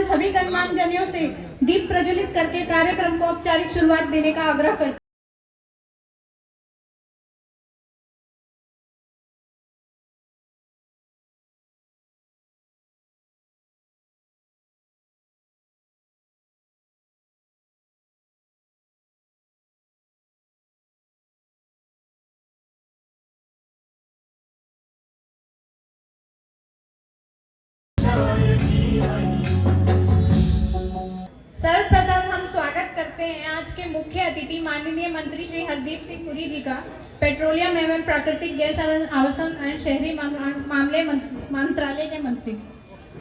सभी गणमान्यजनों से दीप प्रज्वलित करके कार्यक्रम को औपचारिक शुरुआत देने का आग्रह करते हैं। सर्वप्रथम हम स्वागत करते हैं आज के मुख्य अतिथि माननीय मंत्री श्री हरदीप सिंह पुरी जी का, पेट्रोलियम एवं प्राकृतिक गैस आवासन एवं शहरी मामले मंत्रालय के मंत्री।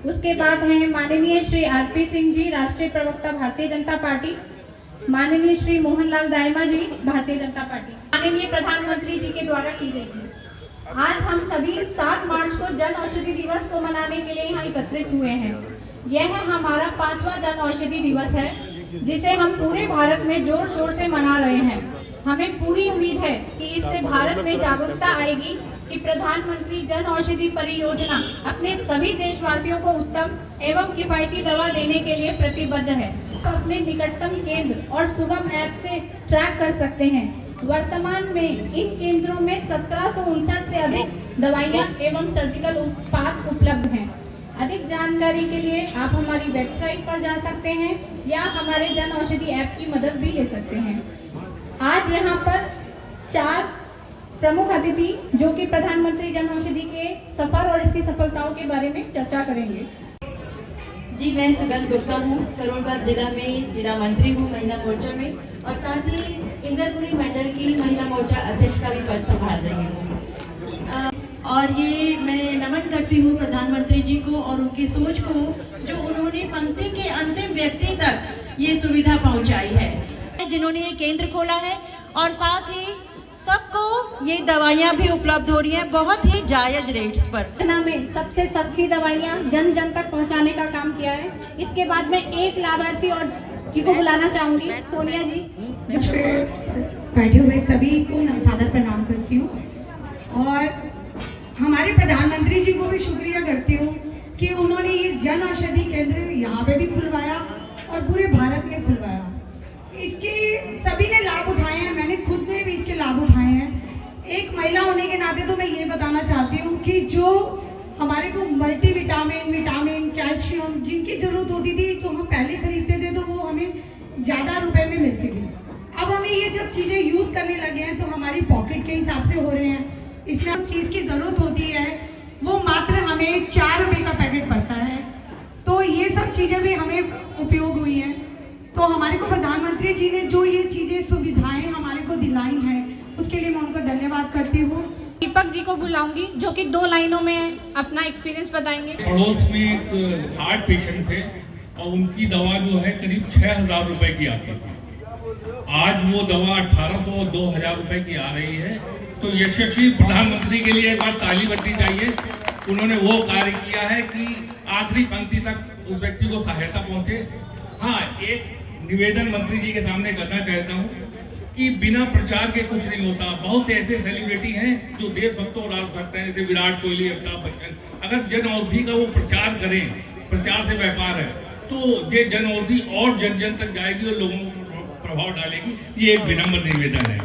उसके बाद हैं माननीय श्री आरपी सिंह जी, राष्ट्रीय प्रवक्ता भारतीय जनता पार्टी, माननीय श्री मोहनलाल दायमा जी, भारतीय जनता पार्टी, माननीय प्रधानमंत्री जी के द्वारा की गई थी। आज हम सभी 7 मार्च को जन औषधि दिवस को मनाने के लिए यहाँ एकत्रित हुए हैं। यह हमारा 5वां जन औषधि दिवस है, जिसे हम पूरे भारत में जोर शोर से मना रहे हैं। हमें पूरी उम्मीद है कि इससे भारत में जागरूकता आएगी कि प्रधानमंत्री जन औषधि परियोजना अपने सभी देशवासियों को उत्तम एवं किफायती दवा देने के लिए प्रतिबद्ध है। तो अपने निकटतम केंद्र और सुगम ऐप से ट्रैक कर सकते हैं। वर्तमान में इन केंद्रों में 1759 से अधिक दवाइयाँ एवं सर्जिकल उत्पाद उपलब्ध हैं। अधिक जानकारी के लिए आप हमारी वेबसाइट पर जा सकते हैं या हमारे जन औषधि ऐप की मदद भी ले सकते हैं। आज यहाँ पर 4 प्रमुख अतिथि जो कि प्रधानमंत्री जन औषधि के सफर और इसकी सफलताओं के बारे में चर्चा करेंगे। जी, मैं सुगंध गुप्ता हूँ, करोलबाग जिला में जिला मंत्री हूँ महिला मोर्चा में, और साथ ही इंदरपुरी मंडल की महिला मोर्चा अध्यक्ष का भी पद संभाल रही हूँ। और ये मैं नमन करती हूँ प्रधानमंत्री जी को और उनकी सोच को, जो उन्होंने पंक्ति के अंतिम व्यक्ति तक ये सुविधा पहुँचाई है, जिन्होंने ये केंद्र खोला है, और साथ ही सबको ये दवाइयाँ भी उपलब्ध हो रही हैं बहुत ही जायज रेट्स पर। योजना में सबसे सस्ती दवाइयाँ जन जन तक पहुँचाने का काम किया है। इसके बाद मैं एक लाभार्थी और जी को बुलाना चाहूँगी, सोनिया जी। बैठे हुए सभी को सादर प्रणाम करती हूँ और हमारे प्रधानमंत्री जी को भी शुक्रिया करती हूँ कि उन्होंने ये जन औषधि केंद्र यहाँ पे भी खुलवाया और पूरे भारत में खुलवाया। इसके सभी ने लाभ उठाए हैं, मैंने खुद ने भी इसके लाभ उठाए हैं। एक महिला होने के नाते तो मैं ये बताना चाहती हूँ कि जो हमारे को मल्टीविटामिन, विटामिन, कैल्शियम जिनकी जरूरत होती थी, जो हम पहले खरीदते थे तो वो हमें ज़्यादा रुपए में मिलती थी। अब हमें ये जब चीज़ें यूज़ करने लगे हैं तो हमारी पॉकेट के हिसाब से हो रहे हैं। इसमें अब चीज़ की ज़रूरत होती है वो मात्र हमें 4 रुपये का पैकेट पड़ता है। तो ये सब चीज़ें भी हमें उपयोग हुई हैं। तो हमारे को प्रधानमंत्री जी ने जो ये चीज़ें सुविधाएं हमारे को दिलाई हैं, उसके लिए मैं उनको धन्यवाद करती हूँ। दीपक जी को बुलाऊंगी जो कि 2 लाइनों में अपना एक्सपीरियंस बताएंगे। पड़ोस में एक हार्ट पेशेंट थे और उनकी दवा जो है करीब 6000 रुपए की आती थी। आज वो दवा 1800 और 2000 रुपए की आ रही है। तो यशस्वी प्रधानमंत्री के लिए एक बार ताली बजनी चाहिए। उन्होंने वो कार्य किया है कि आखिरी पंक्ति तक उस व्यक्ति को सहायता पहुंचे। हाँ, एक निवेदन मंत्री जी के सामने करना चाहता हूँ कि बिना प्रचार के कुछ नहीं होता। बहुत ऐसे सेलिब्रिटी हैं जो देशभक्तों और राष्ट्रभक्त हैं, जैसे विराट कोहली, अमिताभ बच्चन। अगर जन औषधि का वो प्रचार करें, प्रचार से व्यापार है, तो ये जन औषधि और जन जन तक जाएगी और लोगों को प्रभाव डालेगी। ये एक विनम्र निवेदन है।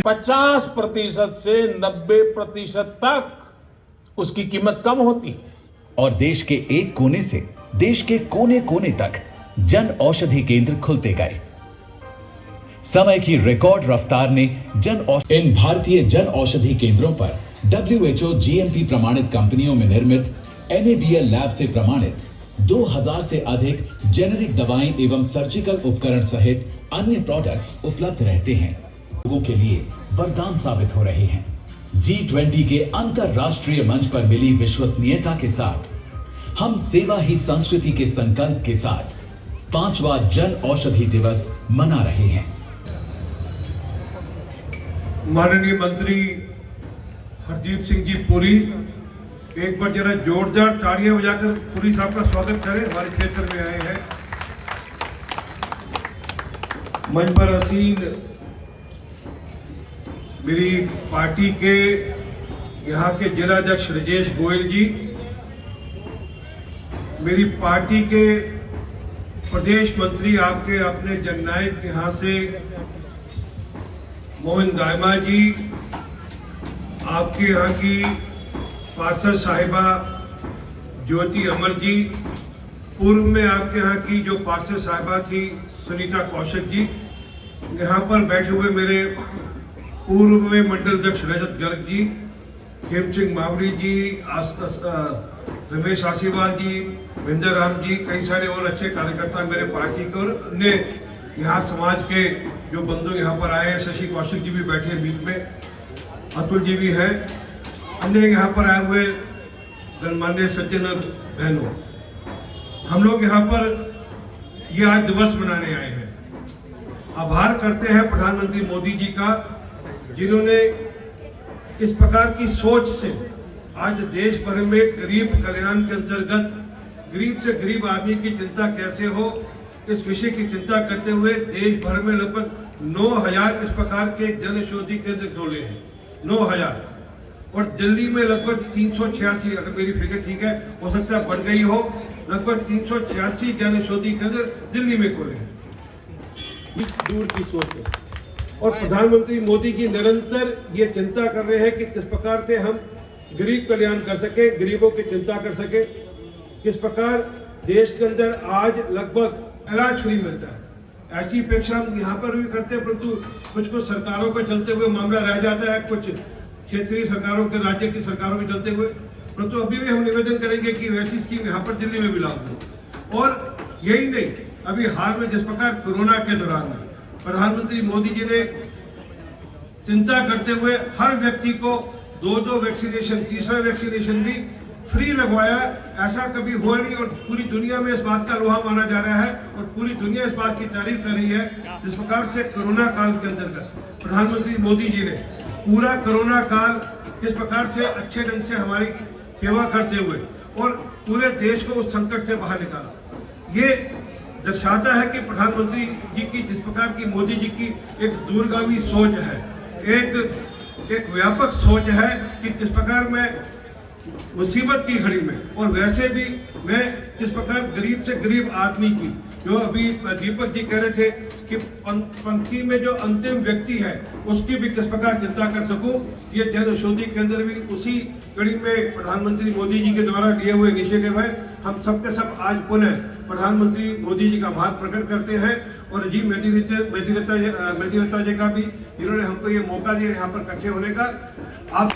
50% से 90% तक उसकी कीमत कम होती है। और देश के एक कोने से देश के कोने कोने तक जन औषधि केंद्र खुलते गए। समय की रिकॉर्ड रफ्तार ने इन भारतीय जन औषधि केंद्रों पर WHO GMP प्रमाणित कंपनियों में निर्मित NABL लैब से प्रमाणित 2000 से अधिक जेनेरिक दवाएं एवं सर्जिकल उपकरण सहित अन्य प्रोडक्ट्स उपलब्ध रहते हैं। लोगों के लिए वरदान साबित हो रहे हैं। G20 के अंतरराष्ट्रीय मंच पर मिली विश्वसनीयता के साथ हम सेवा ही संस्कृति के संकल्प के साथ 5वां जन औषधि दिवस मना रहे हैं। माननीय मंत्री हरदीप सिंह जी पुरी एक बार जरा जोरदार तालियां बजाकर पुरी साहब का स्वागत करें, हमारे क्षेत्र में आए हैं। मंच पर हसीन मेरी पार्टी के यहाँ के जिलाध्यक्ष राजेश गोयल जी, मेरी पार्टी के प्रदेश मंत्री आपके अपने जननायक यहाँ से मोहन दायमा जी, आपके यहाँ की पार्षद साहिबा ज्योति अमर जी, पूर्व में आपके यहाँ की जो पार्षद साहिबा थी सुनीता कौशिक जी, यहाँ पर बैठे हुए मेरे पूर्व में मंडल अध्यक्ष रजत गर्ग जी, खेम सिंह मावड़ी जी, रमेश आशीवाल जी, विंदर राम जी, कई सारे और अच्छे कार्यकर्ता मेरे पार्टी के और अन्य यहाँ समाज के जो बंधु यहाँ पर आए हैं। शशि कौशिक जी भी बैठे हैं बीच में, अतुल जी भी हैं, अन्य यहाँ पर आए हुए गणमान्य सज्जन और बहनों, हम लोग यहाँ पर ये आज दिवस मनाने आए हैं। आभार करते हैं प्रधानमंत्री मोदी जी का, जिन्होंने इस प्रकार की सोच से आज देश भर में गरीब कल्याण के अंतर्गत गरीब से गरीब आदमी की चिंता कैसे हो, इस विषय की चिंता करते हुए देश भर में लगभग 9000 इस प्रकार के जन औषधि केंद्र खोले हैं। 9000, और दिल्ली में लगभग 386, अगर मेरी फिगर ठीक है, हो सकता है बढ़ गई हो, लगभग 386 जन औषधि केंद्र दिल्ली में खोले हैं। दूर की सोच है, और प्रधानमंत्री मोदी जी निरंतर ये चिंता कर रहे हैं कि किस प्रकार से हम गरीब कल्याण कर सके, गरीबों की चिंता कर सके, किस प्रकार देश के अंदर आज लगभग इलाज फ्री मिलता है। ऐसी अपेक्षा हम यहाँ पर भी करते हैं, परंतु कुछ सरकारों के चलते हुए मामला रह जाता है, कुछ क्षेत्रीय सरकारों के, राज्य की सरकारों के चलते हुए, परंतु अभी भी हम निवेदन करेंगे कि वैसी स्कीम यहाँ पर दिल्ली में भी लागू हो। और यही नहीं, अभी हाल में जिस प्रकार कोरोना के दौरान प्रधानमंत्री मोदी जी ने चिंता करते हुए हर व्यक्ति को 2 वैक्सीनेशन, तीसरा वैक्सीनेशन भी फ्री लगवाया, ऐसा कभी हुआ नहीं, और पूरी दुनिया में इस बात का लोहा माना जा रहा है, और पूरी दुनिया इस बात की तारीफ कर रही है। जिस प्रकार से कोरोना काल के अंतर्गत प्रधानमंत्री मोदी जी ने पूरा कोरोना काल किस प्रकार से अच्छे ढंग से हमारी सेवा करते हुए और पूरे देश को उस संकट से बाहर निकाला, ये दर्शाता है कि प्रधानमंत्री जी की जिस प्रकार की मोदी जी की एक दूरगामी सोच है, एक व्यापक सोच है कि किस प्रकार मैं मुसीबत की घड़ी में, और वैसे भी मैं किस प्रकार गरीब से गरीब आदमी की, जो अभी दीपक जी कह रहे थे कि पंक्ति में जो अंतिम व्यक्ति है उसकी भी किस प्रकार चिंता कर सकूं, ये जन औषधि केंद्र भी उसी कड़ी में प्रधानमंत्री मोदी जी के द्वारा लिए हुए इनिशिएटिव है। हम सबके सब आज पुनः प्रधानमंत्री मोदी जी का आभार प्रकट करते हैं, और जी मेदिरता जी का भी, जिन्होंने हमको ये मौका दिया यहाँ पर इकट्ठे होने का। आप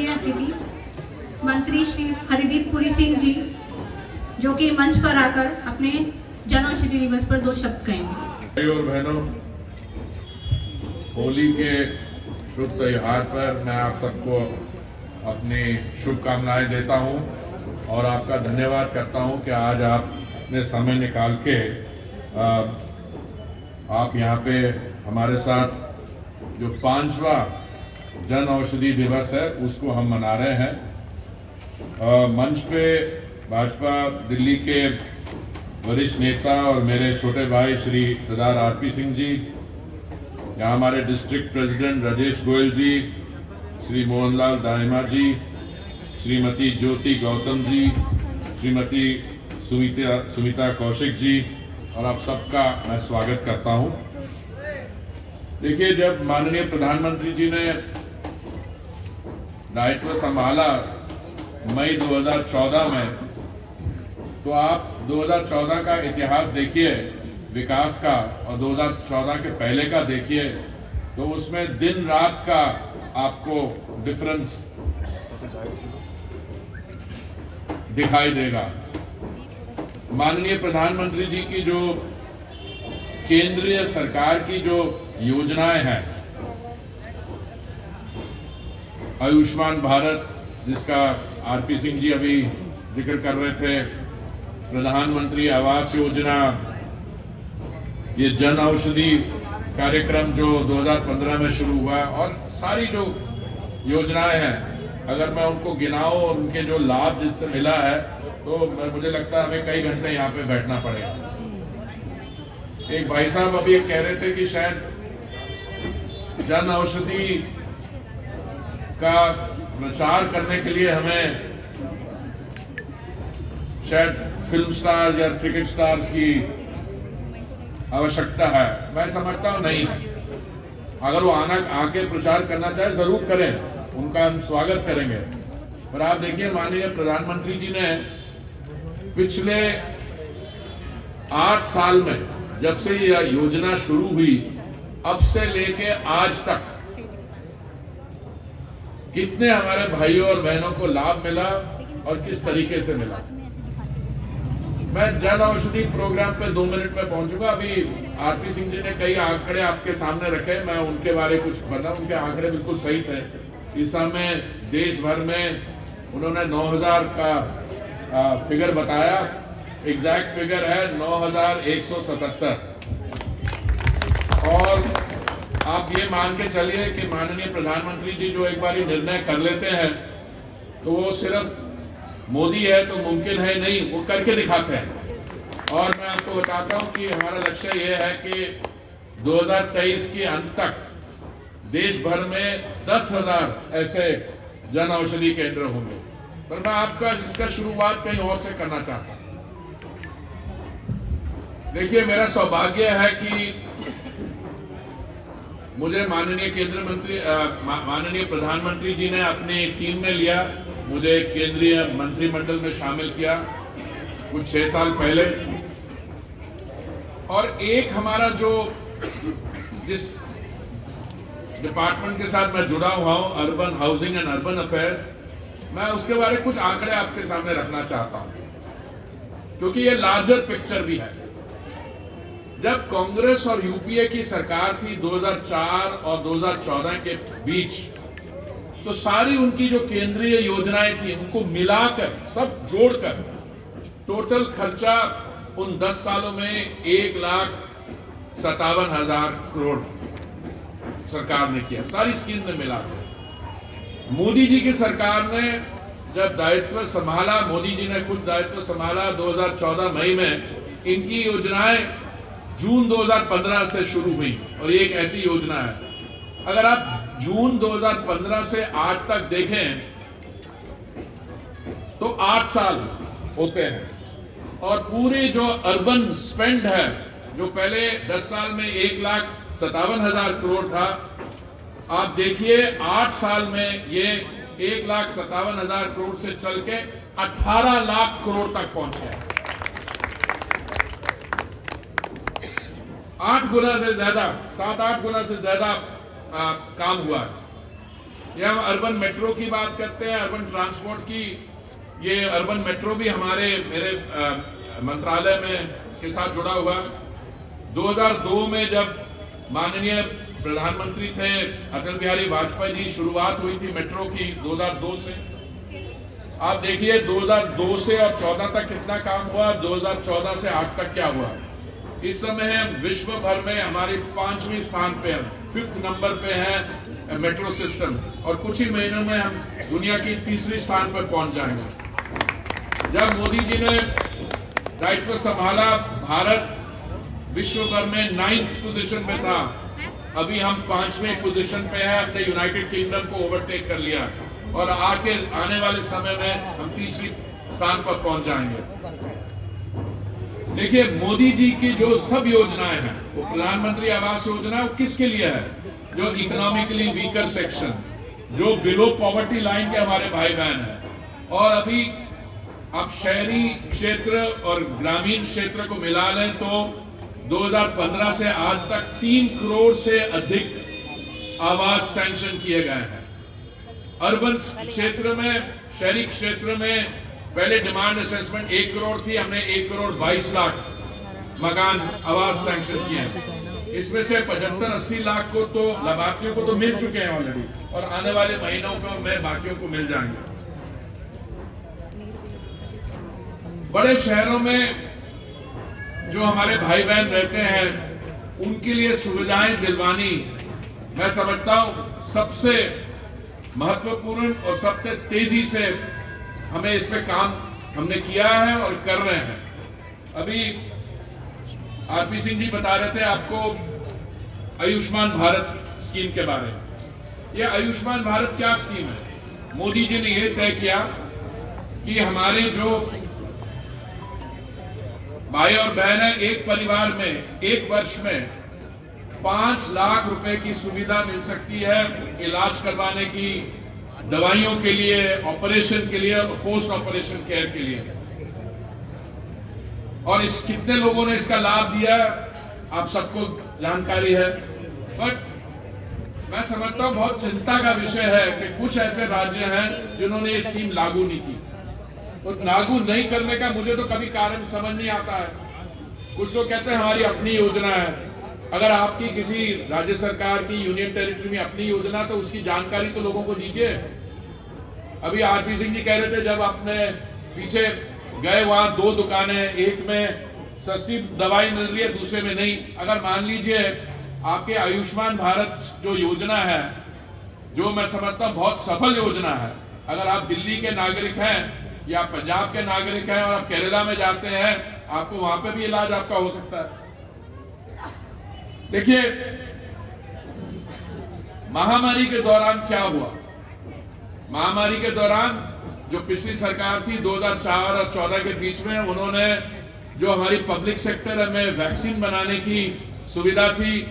अतिथि मंत्री श्री हरदीप पुरी सिंह जी, जो कि मंच पर आकर अपने जन औषधि दिवस पर 2 शब्द कहेंगे। भाइयों और बहनों, होली के शुभ त्योहार पर मैं आप सबको अपनी शुभकामनाएं देता हूं और आपका धन्यवाद करता हूं कि आज आपने समय निकाल के आप यहाँ पे हमारे साथ जो 5वां जन औषधि दिवस है उसको हम मना रहे हैं। मंच पे भाजपा दिल्ली के वरिष्ठ नेता और मेरे छोटे भाई श्री सरदार आरपी सिंह जी, यहाँ हमारे डिस्ट्रिक्ट प्रेसिडेंट राजेश गोयल जी, श्री मोहनलाल दायमा जी, श्रीमती ज्योति गौतम जी, श्रीमती सुमिता कौशिक जी, और आप सबका मैं स्वागत करता हूं। देखिए, जब माननीय प्रधानमंत्री जी ने दायित्व संभाला मई 2014 में, तो आप 2014 का इतिहास देखिए विकास का, और 2014 के पहले का देखिए, तो उसमें दिन रात का आपको डिफरेंस दिखाई देगा। माननीय प्रधानमंत्री जी की जो केंद्रीय सरकार की जो योजनाएं हैं, आयुष्मान भारत जिसका आरपी सिंह जी अभी जिक्र कर रहे थे, प्रधानमंत्री आवास योजना, ये जन औषधि कार्यक्रम जो 2015 में शुरू हुआ, और सारी जो योजनाएं हैं, अगर मैं उनको गिनाऊं और उनके जो लाभ जिससे मिला है तो मुझे लगता है हमें कई घंटे यहाँ पे बैठना पड़ेगा। एक भाई साहब अभी ये कह रहे थे कि शायद जन औषधि का प्रचार करने के लिए हमें शायद फिल्म स्टार या क्रिकेट स्टार्स की आवश्यकता है। मैं समझता हूं नहीं है। अगर वो आके प्रचार करना चाहे जरूर करें, उनका हम स्वागत करेंगे। पर आप देखिए, माननीय प्रधानमंत्री जी ने पिछले 8 साल में जब से यह योजना शुरू हुई, अब से लेके आज तक कितने हमारे भाइयों और बहनों को लाभ मिला और किस तरीके से मिला। मैं जन औषधि प्रोग्राम पे 2 मिनट में पहुंचूंगा। अभी आरपी सिंह जी ने कई आंकड़े आपके सामने रखे, मैं उनके बारे कुछ बताऊं। उनके आंकड़े बिल्कुल सही थे। इस समय देश भर में उन्होंने 9000 का फिगर बताया। एग्जैक्ट फिगर है 9177। और आप ये मान के चलिए कि माननीय प्रधानमंत्री जी जो एक बार निर्णय कर लेते हैं तो वो सिर्फ मोदी है तो मुमकिन है नहीं, वो करके दिखाते हैं। और मैं आपको बताता हूं कि हमारा लक्ष्य ये है कि 2023 के अंत तक देश भर में 10,000 ऐसे जन औषधि केंद्र होंगे। पर मैं आपका इसका शुरुआत कहीं और से करना चाहता हूं। देखिए, मेरा सौभाग्य है कि मुझे माननीय माननीय प्रधानमंत्री जी ने अपनी टीम में लिया, मुझे केंद्रीय मंत्रिमंडल में शामिल किया कुछ 6 साल पहले। और एक हमारा जो जिस डिपार्टमेंट के साथ मैं जुड़ा हुआ हूं, urban housing and urban affairs, मैं उसके बारे में कुछ आंकड़े आपके सामने रखना चाहता हूं, क्योंकि ये लार्जर पिक्चर भी है। जब कांग्रेस और यूपीए की सरकार थी 2004 और 2014 के बीच, तो सारी उनकी जो केंद्रीय योजनाएं थी उनको मिलाकर, सब जोड़कर टोटल खर्चा उन 10 सालों में 1,57,000 करोड़ सरकार ने किया, सारी स्कीम में मिलाकर। मोदी जी की सरकार ने जब दायित्व संभाला, मोदी जी ने खुद दायित्व संभाला 2014 मई में, इनकी योजनाएं जून 2015 से शुरू हुई। और ये एक ऐसी योजना है, अगर आप जून 2015 से आज तक देखें तो 8 साल होते हैं। और पूरे जो अर्बन स्पेंड है, जो पहले 10 साल में 1,57,000 करोड़ था, आप देखिए 8 साल में ये 1,57,000 करोड़ से चल के 18 लाख करोड़ तक पहुंच गया। 8 गुना से ज्यादा, 7-8 गुना से ज्यादा काम हुआ है। ये हम अर्बन मेट्रो की बात करते हैं, अर्बन ट्रांसपोर्ट की। ये अर्बन मेट्रो भी मेरे मंत्रालय में के साथ जुड़ा हुआ। 2002 में जब माननीय प्रधानमंत्री थे अटल बिहारी वाजपेयी जी, शुरुआत हुई थी मेट्रो की 2002 से। आप देखिए 2002 से और 14 तक कितना काम हुआ, 2014 से 8 तक क्या हुआ। इस समय हम विश्व भर में हमारे 5वें स्थान पे हैं, 5th नंबर पे है मेट्रो सिस्टम, और कुछ ही महीनों में हम दुनिया की 3रे स्थान पर पहुंच जाएंगे। जब मोदी जी ने दायित्व संभाला, भारत विश्व भर में 9th पोजीशन पे था, अभी हम 5वें पोजीशन पे है, अपने यूनाइटेड किंगडम को ओवरटेक कर लिया, और आने वाले समय में हम 3रे स्थान पर पहुंच जाएंगे। देखिए, मोदी जी की जो सब योजनाएं हैं, वो प्रधानमंत्री आवास योजना, वो किसके लिए है? जो इकोनॉमिकली वीकर सेक्शन, जो बिलो पॉवर्टी लाइन के हमारे भाई बहन हैं। और अभी अब शहरी क्षेत्र और ग्रामीण क्षेत्र को मिला लें तो 2015 से आज तक 3 करोड़ से अधिक आवास सैंक्शन किए गए हैं। अर्बन क्षेत्र में, शहरी क्षेत्र में पहले डिमांड असेसमेंट 1 करोड़ थी, हमने 1 करोड़ 22 लाख मकान आवास सैंक्शन किए हैं। इसमें से 75-80 लाख को तो लाभार्थियों को तो मिल चुके हैं ऑलरेडी, और आने वाले महीनों में बाकियों को मिल जाएंगे। बड़े शहरों में जो हमारे भाई बहन रहते हैं, उनके लिए सुविधाएं दिलवानी, मैं समझता हूं सबसे महत्वपूर्ण और सबसे तेजी से हमें इस पे काम हमने किया है और कर रहे हैं। अभी आरपी सिंह जी बता रहे थे आपको आयुष्मान भारत स्कीम के बारे में। यह आयुष्मान भारत क्या स्कीम है? मोदी जी ने यह तय किया कि हमारे जो भाई और बहन है, एक परिवार में एक वर्ष में 5 लाख रुपए की सुविधा मिल सकती है इलाज करवाने की, दवाइयों के लिए, ऑपरेशन के लिए और पोस्ट ऑपरेशन केयर के लिए। और इस कितने लोगों ने इसका लाभ दिया आप सबको जानकारी है। बट मैं समझता हूं बहुत चिंता का विषय है कि कुछ ऐसे राज्य हैं जिन्होंने ये स्कीम लागू नहीं की। तो लागू नहीं करने का मुझे तो कभी कारण समझ नहीं आता है। कुछ लोग कहते हैं हमारी अपनी योजना है। अगर आपकी किसी राज्य सरकार की यूनियन टेरिटरी में अपनी योजना तो उसकी जानकारी तो लोगों को दीजिए। अभी आरपी सिंह जी कह रहे थे जब आपने पीछे गए वहां 2 दुकानें, एक में सस्ती दवाई मिल रही है, दूसरे में नहीं। अगर मान लीजिए आपके आयुष्मान भारत जो योजना है, जो मैं समझता हूं बहुत सफल योजना है, अगर आप दिल्ली के नागरिक हैं या पंजाब के नागरिक हैं और आप केरला में जाते हैं, आपको वहां पे भी इलाज आपका हो सकता है। देखिए महामारी के दौरान क्या हुआ? महामारी के दौरान जो पिछली सरकार थी 2004 और 14 के बीच में, उन्होंने जो हमारी पब्लिक सेक्टर में वैक्सीन बनाने की सुविधा थी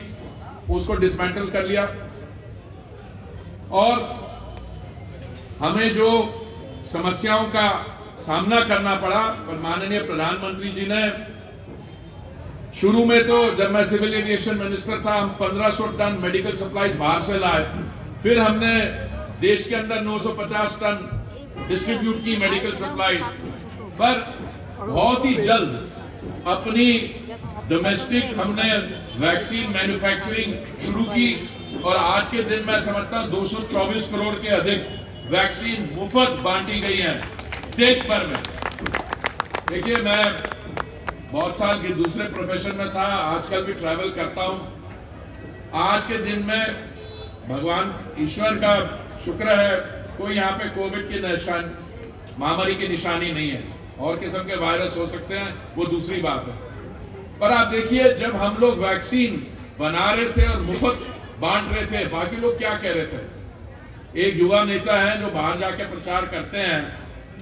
उसको डिसमेंटल कर लिया। और हमें जो समस्याओं का सामना करना पड़ा, और माननीय प्रधानमंत्री जी ने शुरू में तो जब मैं सिविल एविएशन मिनिस्टर था, हम 1500 टन मेडिकल सप्लाईज बाहर से लाए। फिर हमने देश के अंदर 950 टन डिस्ट्रीब्यूट की मेडिकल सप्लाईज, पर बहुत ही जल्द अपनी डोमेस्टिक हमने वैक्सीन मैन्युफैक्चरिंग शुरू की और आज के दिन मैं समझता हूं 224 करोड़ के अधिक वैक्सीन मुफ्त बांटी गई है देश भर में। देखिए मैं बहुत साल के दूसरे प्रोफेशन में था, आजकल भी ट्रैवल करता हूं। आज के दिन में भगवान ईश्वर का शुक्र है कोई यहाँ पे कोविड की महामारी की निशानी नहीं है। और किस्म के वायरस हो सकते हैं, वो दूसरी बात है। पर आप देखिए जब हम लोग वैक्सीन बना रहे थे और मुफ्त बांट रहे थे, बाकी लोग क्या कह रहे थे? एक युवा नेता है जो बाहर जाके प्रचार करते हैं,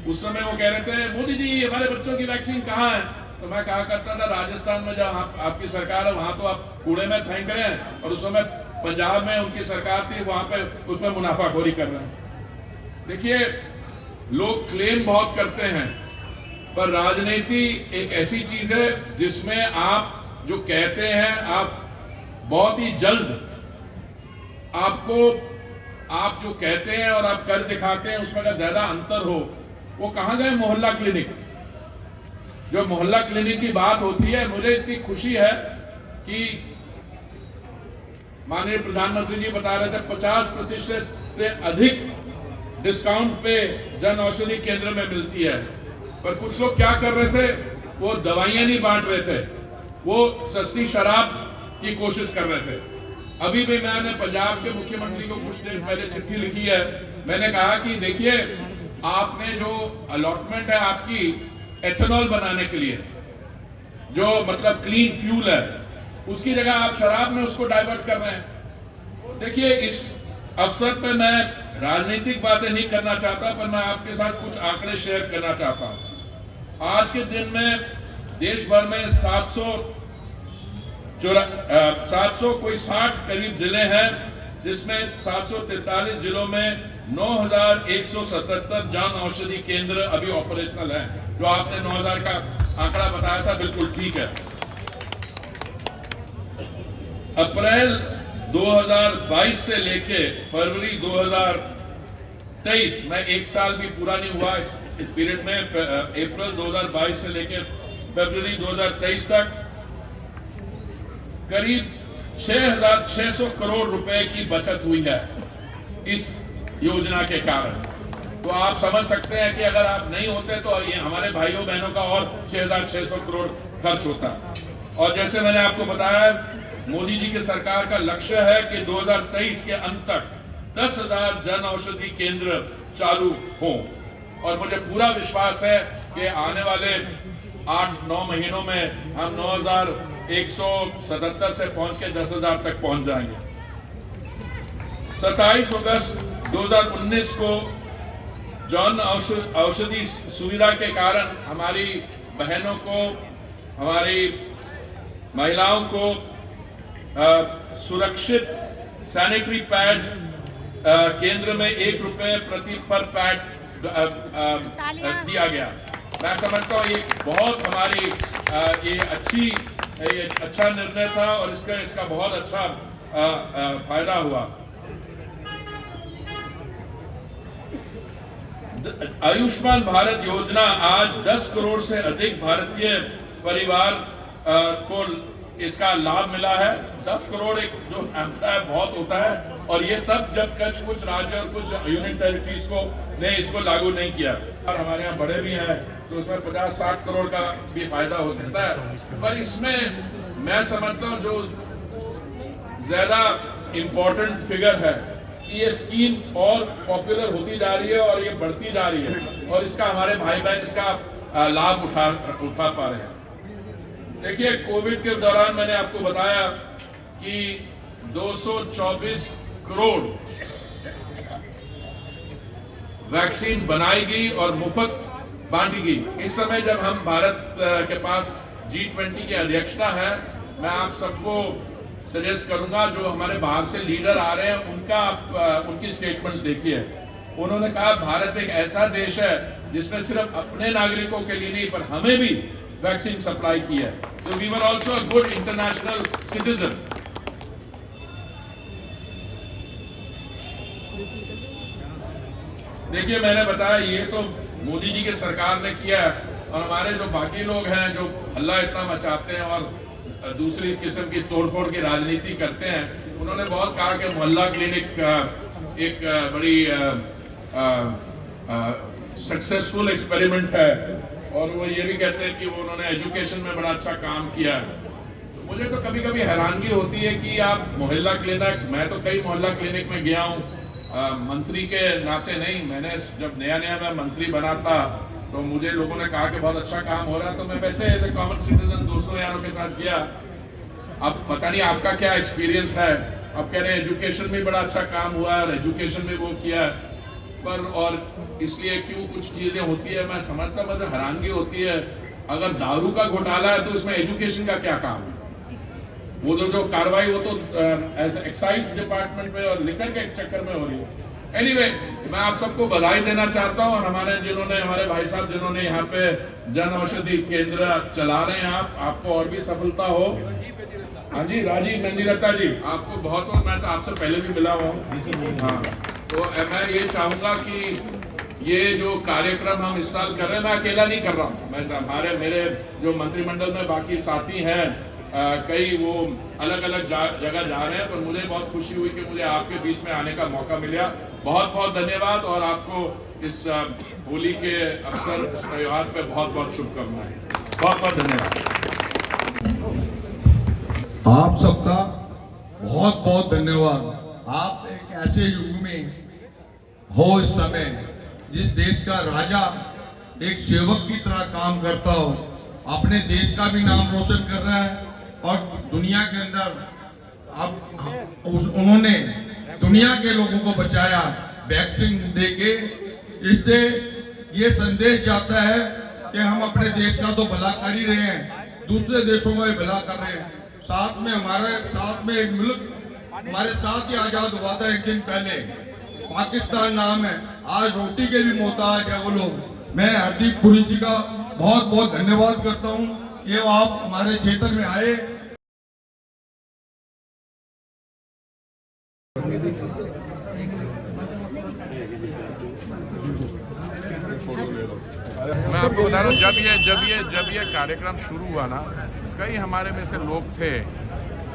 उस समय वो कह रहे थे मोदी जी हमारे बच्चों की वैक्सीन कहाँ है? तो मैं कहा करता था राजस्थान में जहाँ आपकी सरकार है वहां तो आप कूड़े में फेंक रहे हैं, और उस समय पंजाब में उनकी सरकार थी, वहां पे उसमें मुनाफाखोरी कर रहे हैं। देखिए लोग क्लेम बहुत करते हैं, पर राजनीति एक ऐसी चीज है जिसमें आप जो कहते हैं आप बहुत ही जल्द आपको आप जो कहते हैं और आप कर दिखाते हैं उसमें अगर ज्यादा अंतर हो। वो कहां गए मोहल्ला क्लिनिक? जो मोहल्ला क्लिनिक की बात होती है, मुझे इतनी खुशी है कि माननीय प्रधानमंत्री जी बता रहे थे 50% से अधिक डिस्काउंट पे जन औषधि केंद्र में मिलती है। पर कुछ लोग क्या कर रहे थे, वो दवाइयां नहीं बांट रहे थे, वो सस्ती शराब की कोशिश कर रहे थे। अभी भी मैंने पंजाब के मुख्यमंत्री को कुछ दिन पहले चिट्ठी लिखी है। मैंने कहा कि देखिए आपने जो अलॉटमेंट है आपकी एथेनॉल बनाने के लिए, जो मतलब क्लीन फ्यूल है, उसकी जगह आप शराब में उसको डाइवर्ट कर रहे हैं। देखिए इस अवसर पे मैं राजनीतिक बातें नहीं करना चाहता, पर मैं आपके साथ कुछ आंकड़े शेयर करना चाहता हूं। आज के दिन में देश भर में 700 कोई 60 करीब जिले हैं, जिसमें 743 जिलों में 9177 जन औषधि केंद्र अभी ऑपरेशनल है। जो आपने 9000 का आंकड़ा बताया था बिल्कुल ठीक है। अप्रैल 2022 से लेके फरवरी 2023, मैं एक साल भी पूरा नहीं हुआ इस पीरियड में, अप्रैल 2022 से लेके फरवरी 2023 तक करीब 6600 करोड़ रुपए की बचत हुई है इस योजना के कारण। तो आप समझ सकते हैं कि अगर आप नहीं होते तो ये हमारे भाइयों बहनों का और 6600 करोड़ खर्च होता। और जैसे मैंने आपको बताया मोदी जी की सरकार का लक्ष्य है कि 2023 के अंत तक 10,000 जन औषधि केंद्र चालू हों। और मुझे पूरा विश्वास है कि आने वाले 8-9 महीनों में हम 9,177 से पहुंच के 10,000 तक पहुंच जाएंगे। 27 अगस्त 2019 को जन औषधि सुविधा के कारण हमारी बहनों को, हमारी महिलाओं को सुरक्षित सैनिटरी पैड केंद्र में ₹1 प्रति पर पैड दिया गया। मैं समझता हूँ ये बहुत हमारी ये अच्छा निर्णय था और इसका बहुत अच्छा फायदा हुआ। आयुष्मान भारत योजना आज 10 करोड़ से अधिक भारतीय परिवार को इसका लाभ मिला है। 10 करोड़ एक जो बहुत होता है, और ये तब जब कुछ राज्य और कुछ यूनियन टेरिटरीज को ने इसको लागू नहीं किया। और हमारे यहाँ बड़े भी हैं तो उसमें 50-60 करोड़ का भी फायदा हो सकता है। पर इसमें मैं समझता हूँ जो ज्यादा इम्पोर्टेंट फिगर है कि ये स्कीम और पॉपुलर होती जा रही है और ये बढ़ती जा रही है, और इसका हमारे भाई बहन इसका लाभ उठा पा रहे हैं। देखिए, कोविड के दौरान मैंने आपको बताया कि 224 करोड़ वैक्सीन बनाई गई और मुफ्त बांटी गई। इस समय जब हम भारत के पास G20 की अध्यक्षता है, मैं आप सबको सजेस्ट करूंगा जो हमारे बाहर से लीडर आ रहे हैं उनकी स्टेटमेंट्स देखिए। उन्होंने कहा भारत एक ऐसा देश है जिसने सिर्फ अपने नागरिकों के लिए नहीं पर हमें भी वैक्सीन सप्लाई की है। So we were also a good international citizen. देखिए, मैंने बताया ये तो मोदी जी की सरकार ने किया है, और हमारे जो बाकी लोग हैं जो हल्ला इतना मचाते हैं और दूसरी किस्म की तोड़फोड़ की राजनीति करते हैं, उन्होंने बहुत कहा कि मोहल्ला क्लिनिक एक बड़ी सक्सेसफुल एक्सपेरिमेंट है, और वो ये भी कहते हैं कि उन्होंने एजुकेशन में बड़ा अच्छा काम किया है। तो मुझे तो कभी कभी हैरानगी होती है कि आप मोहल्ला क्लिनिक, मैं तो कई मोहल्ला क्लिनिक में गया हूँ मंत्री के नाते नहीं। मैंने जब नया मैं मंत्री बना था तो मुझे लोगों ने कहा कि बहुत अच्छा काम हो रहा है, तो मैं वैसे एज ए कॉमन सिटीजन दोस्तों यारों के साथ गया। अब पता नहीं आपका क्या एक्सपीरियंस है, अब कह रहे हैं एजुकेशन में बड़ा अच्छा काम हुआ है और एजुकेशन में वो किया है, पर और इसलिए क्यों कुछ चीजें होती है मैं समझता, मतलब हैरानगी होती है। अगर दारू का घोटाला है तो इसमें एजुकेशन का क्या काम है? वो जो कार्रवाई वो तो एक्साइज डिपार्टमेंट में और लिकर के चक्कर में हो रही है। एनीवे, मैं आप सबको बधाई देना चाहता हूँ, और हमारे भाई साहब जिन्होंने यहाँ पे जन औषधि केंद्र चला रहे हैं, आपको और भी सफलता हो। हाँ जी, राजीव नंदीरत्ता जी, आपको बहुत मैं तो आपसे पहले भी मिला हुआ हूँ। हाँ, तो मैं ये चाहूंगा कि ये जो कार्यक्रम हम इस साल कर रहे हैं, मैं अकेला नहीं कर रहा हूँ, मैं मेरे जो मंत्रिमंडल में बाकी साथी हैं कई वो अलग अलग जगह जा रहे हैं, पर मुझे बहुत खुशी हुई कि मुझे आपके बीच में आने का मौका मिला। बहुत बहुत धन्यवाद, और आपको इस होली के अवसर इस त्योहार पे बहुत बहुत शुभकामनाएं। बहुत बहुत धन्यवाद। आप सबका बहुत बहुत धन्यवाद। आप एक ऐसे युग में हो इस समय जिस देश का राजा एक सेवक की तरह काम करता हो, अपने देश का भी नाम रोशन कर रहा है, और दुनिया के अंदर उन्होंने दुनिया के लोगों को बचाया वैक्सीन देके। इससे ये संदेश जाता है कि हम अपने देश का तो भला कर ही रहे हैं, दूसरे देशों का भी भला कर रहे हैं। साथ में हमारे साथ में एक मुल्क हमारे साथ ही आजाद हुआ था एक दिन पहले, पाकिस्तान नाम है। आज रोटी के भी मोहताज है वो लोग। मैं हरदीप पुरी जी का बहुत बहुत धन्यवाद करता हूँ कि आप हमारे क्षेत्र में आए। मैं आपको बता रहा हूँ, जब ये कार्यक्रम शुरू हुआ ना, कई हमारे में से लोग थे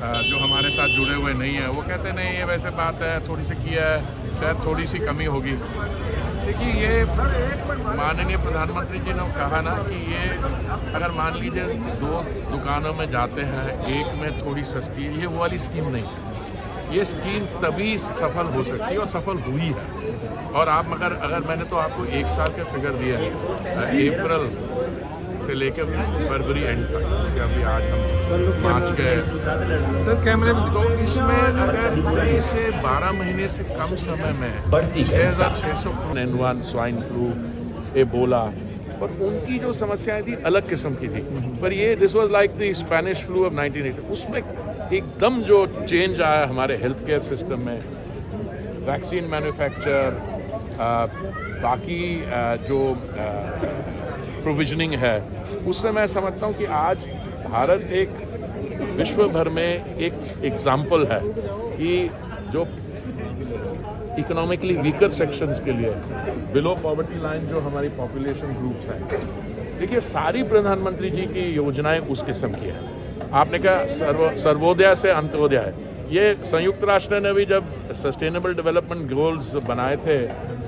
जो हमारे साथ जुड़े हुए नहीं है। वो कहते नहीं, ये वैसे बात है, थोड़ी सी किया है, शायद थोड़ी सी कमी होगी। देखिए, ये माननीय प्रधानमंत्री जी ने कहा ना कि ये अगर मान लीजिए 2 दुकानों में जाते हैं, एक में थोड़ी सस्ती है, ये वो वाली स्कीम नहीं है। ये स्कीम तभी सफल हो सकती है और सफल हुई है। और आप अगर मैंने तो आपको 1 साल का फिगर दिया है, अप्रैल से लेकर फरवरी एंड तक, अभी आज हम मार्च गए सर कैमरे में, तो इसमें अगर 12 से 12 महीने से कम समय में बढ़ती है 6,600 स्वाइन फ्लू, एबोला, और उनकी जो समस्याएं थी अलग किस्म की थी। पर ये this was like the Spanish flew off 1980, उसमें एकदम जो चेंज आया हमारे हेल्थ केयर सिस्टम में, वैक्सीन मैन्युफैक्चर, बाकी जो प्रोविजनिंग है, उससे मैं समझता हूँ कि आज भारत एक विश्व भर में एक एग्जाम्पल है कि जो इकोनॉमिकली वीकर सेक्शंस के लिए, बिलो पॉवर्टी लाइन जो हमारी पॉपुलेशन ग्रुप्स हैं, देखिए सारी प्रधानमंत्री जी की योजनाएं उस किस्म की है। आपने कहा सर्वोदय से अंत्योदय है। ये संयुक्त राष्ट्र ने भी जब सस्टेनेबल डेवलपमेंट गोल्स बनाए थे,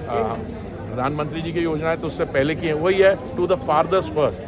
प्रधानमंत्री जी की योजनाएं तो उससे पहले की हैं, वही है टू द फादर्स फर्स्ट।